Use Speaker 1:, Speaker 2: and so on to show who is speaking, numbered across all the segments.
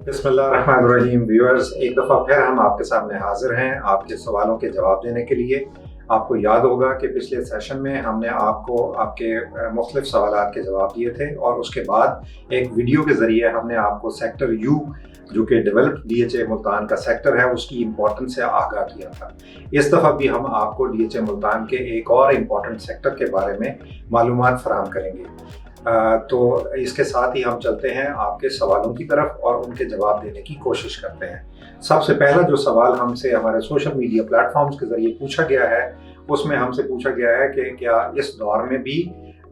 Speaker 1: बिस्मिल्लाहिर्रहमानिर्रहीम। व्यूअर्स, एक दफ़ा फिर हम आपके सामने हाजिर हैं आपके सवालों के जवाब देने के लिए। आपको याद होगा कि पिछले सेशन में हमने आपको आपके मुख्तलिफ सवालात के जवाब दिए थे और उसके बाद एक वीडियो के ज़रिए हमने आपको सेक्टर यू जो कि डेवलप्ड डीएचए मुल्तान का सेक्टर है उसकी इम्पोर्टेंस से आगाह किया था। इस दफ़ा भी हम आपको डीएचए मुल्तान के एक और इम्पोर्टेंट सेक्टर के बारे में मालूमात फराहम करेंगे। तो इसके साथ ही हम चलते हैं आपके सवालों की तरफ और उनके जवाब देने की कोशिश करते हैं। सबसे पहला जो सवाल हमसे हमारे सोशल मीडिया प्लेटफॉर्म्स के ज़रिए पूछा गया है उसमें हमसे पूछा गया है कि क्या इस दौर में भी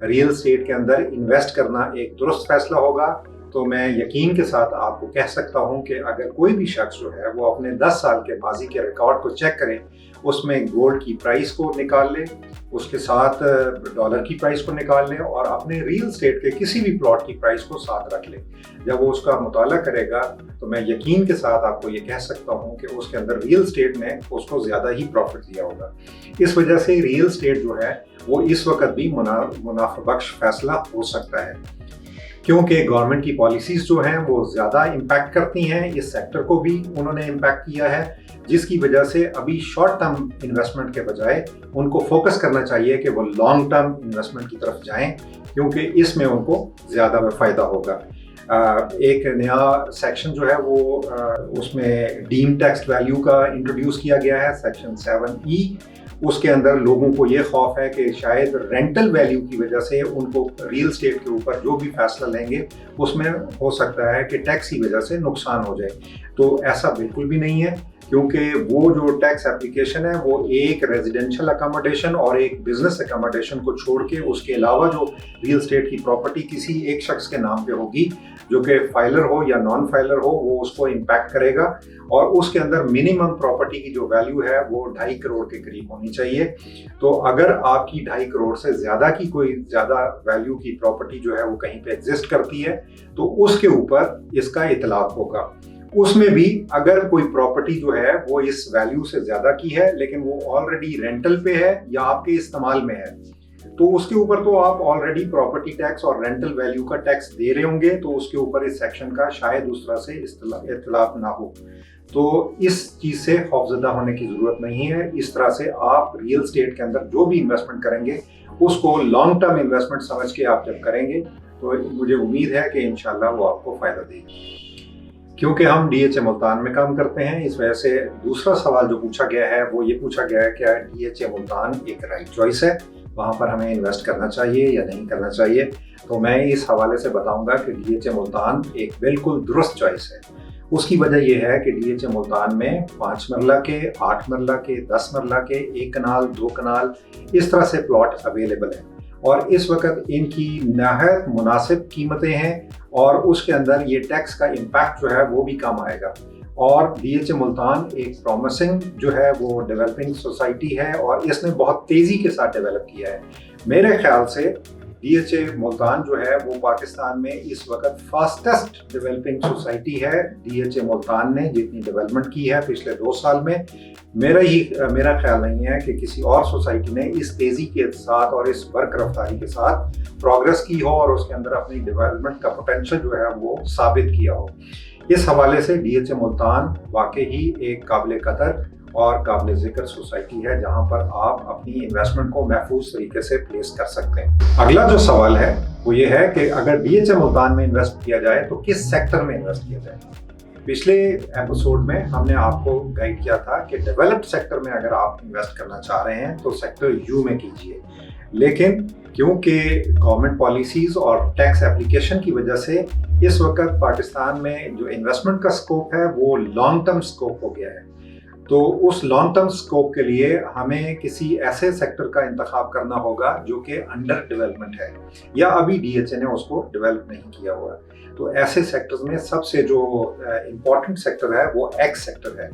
Speaker 1: रियल एस्टेट के अंदर इन्वेस्ट करना एक दुरुस्त फैसला होगा। तो मैं यकीन के साथ आपको कह सकता हूं कि अगर कोई भी शख्स जो है वो अपने 10 साल के माजी के रिकॉर्ड को चेक करे, उसमें गोल्ड की प्राइस को निकाल ले, उसके साथ डॉलर की प्राइस को निकाल ले और अपने रियल एस्टेट के किसी भी प्लॉट की प्राइस को साथ रख ले, जब वो उसका मुताला करेगा तो मैं यकीन के साथ आपको ये कह सकता हूँ कि उसके अंदर रियल एस्टेट ने उसको ज़्यादा ही प्रॉफिट दिया होगा। इस वजह से रियल एस्टेट जो है वो इस वक्त भी मुनाफा बख्श फैसला हो सकता है, क्योंकि गवर्नमेंट की पॉलिसीज़ जो हैं वो ज़्यादा इम्पैक्ट करती हैं। इस सेक्टर को भी उन्होंने इम्पैक्ट किया है, जिसकी वजह से अभी शॉर्ट टर्म इन्वेस्टमेंट के बजाय उनको फोकस करना चाहिए कि वो लॉन्ग टर्म इन्वेस्टमेंट की तरफ जाएं, क्योंकि इसमें उनको ज़्यादा फ़ायदा होगा। एक नया सेक्शन जो है वो उसमें डीम टैक्स वैल्यू का इंट्रोड्यूस किया गया है, सेक्शन 7E। उसके अंदर लोगों को ये खौफ है कि शायद रेंटल वैल्यू की वजह से उनको रियल एस्टेट के ऊपर जो भी फैसला लेंगे उसमें हो सकता है कि टैक्स की वजह से नुकसान हो जाए। तो ऐसा बिल्कुल भी नहीं है, क्योंकि वो जो टैक्स एप्लीकेशन है वो एक रेजिडेंशियल अकोमोडेशन और एक बिजनेस अकोमोडेशन को छोड़ के उसके अलावा जो रियल एस्टेट की प्रॉपर्टी किसी एक शख्स के नाम पे होगी, जो कि फाइलर हो या नॉन फाइलर हो, वो उसको इम्पैक्ट करेगा। और उसके अंदर मिनिमम प्रॉपर्टी की जो वैल्यू है वो 2.5 करोड़ के करीब होनी चाहिए। तो अगर आपकी 2.5 करोड़ से ज़्यादा की कोई ज़्यादा वैल्यू की प्रॉपर्टी जो है वो कहीं पे एग्जिस्ट करती है तो उसके ऊपर इसका इतलाक होगा। उसमें भी अगर कोई प्रॉपर्टी जो है वो इस वैल्यू से ज़्यादा की है लेकिन वो ऑलरेडी रेंटल पे है या आपके इस्तेमाल में है, तो उसके ऊपर तो आप ऑलरेडी प्रॉपर्टी टैक्स और रेंटल वैल्यू का टैक्स दे रहे होंगे, तो उसके ऊपर इस सेक्शन का शायद उस तरह से इख्तिलाफ ना हो। तो इस चीज़ से खौफजदा होने की ज़रूरत नहीं है। इस तरह से आप रियल एस्टेट के अंदर जो भी इन्वेस्टमेंट करेंगे उसको लॉन्ग टर्म इन्वेस्टमेंट समझ के आप जब करेंगे तो मुझे उम्मीद है कि इंशाल्लाह वो आपको फ़ायदा देगी। क्योंकि हम डीएचए मुल्तान में काम करते हैं, इस वजह से दूसरा सवाल जो पूछा गया है वो ये पूछा गया है कि डीएचए मुल्तान एक राइट चॉइस है, वहाँ पर हमें इन्वेस्ट करना चाहिए या नहीं करना चाहिए। तो मैं इस हवाले से बताऊंगा कि डीएचए मुल्तान एक बिल्कुल दुरुस्त चॉइस है। उसकी वजह यह है कि डीएचए मुल्तान में 5 मरला के, 8 मरला के, 10 मरला के, 1 कनाल, 2 कनाल इस तरह से प्लॉट अवेलेबल हैं और इस वक्त इनकी नहायत मुनासिब कीमतें हैं और उसके अंदर ये टैक्स का इम्पैक्ट जो है वो भी कम आएगा। और डीएचए मुल्तान एक प्रॉमिसिंग जो है वो डेवलपिंग सोसाइटी है और इसने बहुत तेज़ी के साथ डेवलप किया है। मेरे ख्याल से डीएचए मुल्तान जो है वो पाकिस्तान में इस वक्त फास्टेस्ट डेवलपिंग सोसाइटी है। डीएचए मुल्तान ने जितनी डेवलपमेंट की है पिछले 2 साल में, मेरा ख्याल नहीं है कि किसी और सोसाइटी ने इस तेज़ी के साथ और इस बर्क रफ्तारी के साथ प्रोग्रेस की हो और उसके अंदर अपनी डेवलपमेंट का पोटेंशियल जो है वो साबित किया हो। इस हवाले से डीएचए मुल्तान वाकई ही एक काबिल कदर और काबिल ज़िक्र सोसाइटी है जहां पर आप अपनी इन्वेस्टमेंट को महफूज तरीके से प्लेस कर सकते हैं। अगला जो सवाल है वो ये है कि अगर डीएचए मुल्तान में इन्वेस्ट किया जाए तो किस सेक्टर में इन्वेस्ट किया जाए। पिछले एपिसोड में हमने आपको गाइड किया था कि डेवलप्ड सेक्टर में अगर आप इन्वेस्ट करना चाह रहे हैं तो सेक्टर यू में कीजिए, लेकिन क्योंकि गवर्नमेंट पॉलिसीज़ और टैक्स एप्लीकेशन की वजह से इस वक्त पाकिस्तान में जो इन्वेस्टमेंट का स्कोप है वो लॉन्ग टर्म स्कोप हो गया है। तो उस लॉन्ग टर्म स्कोप के लिए हमें किसी ऐसे सेक्टर का इंतखाब करना होगा जो कि अंडर डेवलपमेंट है या अभी डीएचए ने उसको डेवलप नहीं किया हुआ। तो ऐसे सेक्टर्स में सबसे जो इम्पोर्टेंट सेक्टर है वो एक्स सेक्टर है।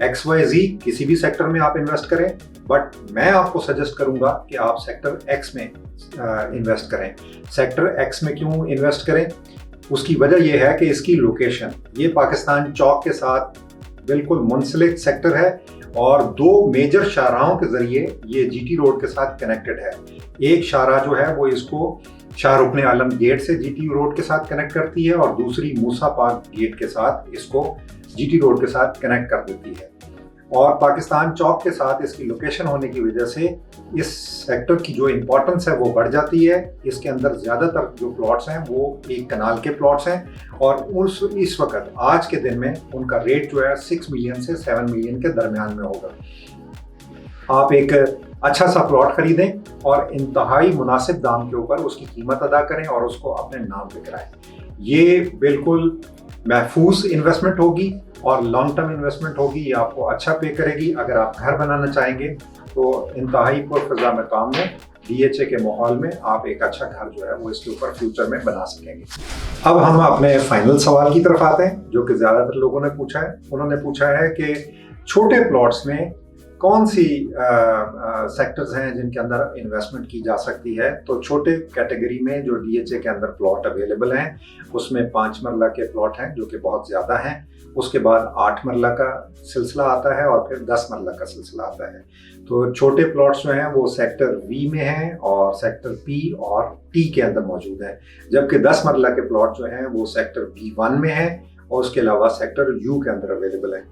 Speaker 1: XYZ किसी भी सेक्टर में आप इन्वेस्ट करें, बट मैं आपको सजेस्ट करूंगा कि आप सेक्टर एक्स में इन्वेस्ट करें। सेक्टर एक्स में क्यों इन्वेस्ट करें, उसकी वजह यह है कि इसकी लोकेशन, ये पाकिस्तान चौक के साथ बिल्कुल मुंसलिक सेक्टर है और 2 मेजर शाहराहों के जरिए ये जीटी रोड के साथ कनेक्टेड है। एक शाहराह जो है वो इसको शाह रुकन आलम गेट से GT रोड के साथ कनेक्ट करती है और दूसरी मूसा पार्क गेट के साथ इसको GT रोड के साथ कनेक्ट कर देती है। और पाकिस्तान चौक के साथ इसकी लोकेशन होने की वजह से इस सेक्टर की जो इम्पोर्टेंस है वो बढ़ जाती है। इसके अंदर ज़्यादातर जो प्लॉट्स हैं वो एक कनाल के प्लॉट्स हैं और इस वक्त आज के दिन में उनका रेट जो है 6 मिलियन से 7 मिलियन के दरमियान में होगा। आप एक अच्छा सा प्लॉट खरीदें और इंतहाई मुनासिब दाम के ऊपर उसकी कीमत अदा करें और उसको अपने नाम पे कराएं। ये बिल्कुल महफूज इन्वेस्टमेंट होगी और लॉन्ग टर्म इन्वेस्टमेंट होगी। ये आपको अच्छा पे करेगी। अगर आप घर बनाना चाहेंगे तो इंतहाई पुरफ़ज़ा मकाम में DHA के माहौल में आप एक अच्छा घर जो है वो इसके ऊपर फ्यूचर में बना सकेंगे। अब हम अपने फाइनल सवाल की तरफ आते हैं जो कि ज़्यादातर लोगों ने पूछा है। उन्होंने पूछा है कि छोटे प्लॉट्स में कौन सी सेक्टर्स हैं जिनके अंदर इन्वेस्टमेंट की जा सकती है। तो छोटे कैटेगरी में जो DHA के अंदर प्लॉट अवेलेबल हैं उसमें 5 मरला के प्लॉट हैं जो कि बहुत ज़्यादा हैं। उसके बाद 8 मरला का सिलसिला आता है और फिर 10 मरला का सिलसिला आता है। तो छोटे प्लॉट्स जो हैं वो सेक्टर V में हैं और सेक्टर P और T के अंदर मौजूद हैं, जबकि 10 मरला के प्लॉट जो हैं वो सेक्टर B1 में हैं और उसके अलावा सेक्टर U के अंदर अवेलेबल हैं।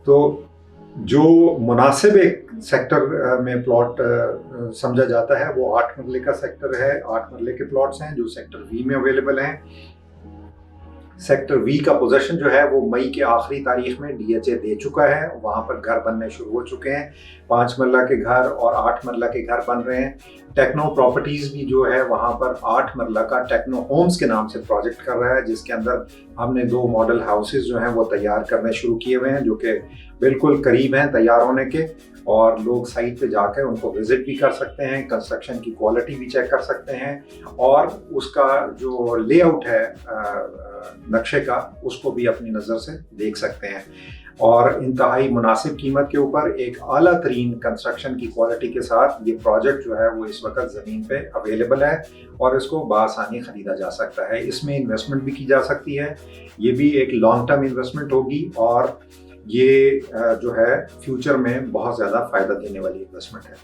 Speaker 1: तो जो मुनासिब एक सेक्टर में प्लॉट समझा जाता है वो 8 मरले का सेक्टर है। 8 मरले के प्लॉट्स हैं जो सेक्टर V में अवेलेबल हैं। सेक्टर V का पोजीशन जो है वो मई के आखिरी तारीख में DHA दे चुका है। वहाँ पर घर बनने शुरू हो चुके हैं। 5 मरला के घर और 8 मरला के घर बन रहे हैं। टेक्नो प्रॉपर्टीज़ भी जो है वहाँ पर 8 मरला का टेक्नो होम्स के नाम से प्रोजेक्ट कर रहा है, जिसके अंदर हमने 2 मॉडल हाउसेज जो हैं वो तैयार करने शुरू किए हुए हैं जो कि बिल्कुल करीब हैं तैयार होने के। और लोग साइट पे जाकर उनको विजिट भी कर सकते हैं, कंस्ट्रक्शन की क्वालिटी भी चेक कर सकते हैं और उसका जो लेआउट है नक्शे का उसको भी अपनी नज़र से देख सकते हैं। और इंतहाई मुनासिब कीमत के ऊपर एक आला तरीन कंस्ट्रक्शन की क्वालिटी के साथ ये प्रोजेक्ट जो है वो इस वक्त ज़मीन पे अवेलेबल है और इसको बआसानी ख़रीदा जा सकता है। इसमें इन्वेस्टमेंट भी की जा सकती है। ये भी एक लॉन्ग टर्म इन्वेस्टमेंट होगी और ये जो है फ्यूचर में बहुत ज़्यादा फ़ायदा देने वाली इन्वेस्टमेंट है।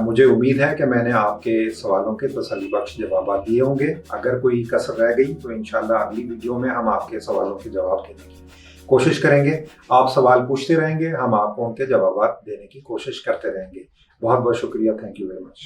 Speaker 1: मुझे उम्मीद है कि मैंने आपके सवालों के तसल्ली बख्श जवाब दिए होंगे। अगर कोई कसर रह गई तो इंशाल्लाह अगली वीडियो में हम आपके सवालों के जवाब देने की कोशिश करेंगे। आप सवाल पूछते रहेंगे, हम आपको उनके जवाब देने की कोशिश करते रहेंगे। बहुत बहुत शुक्रिया। Thank you very much.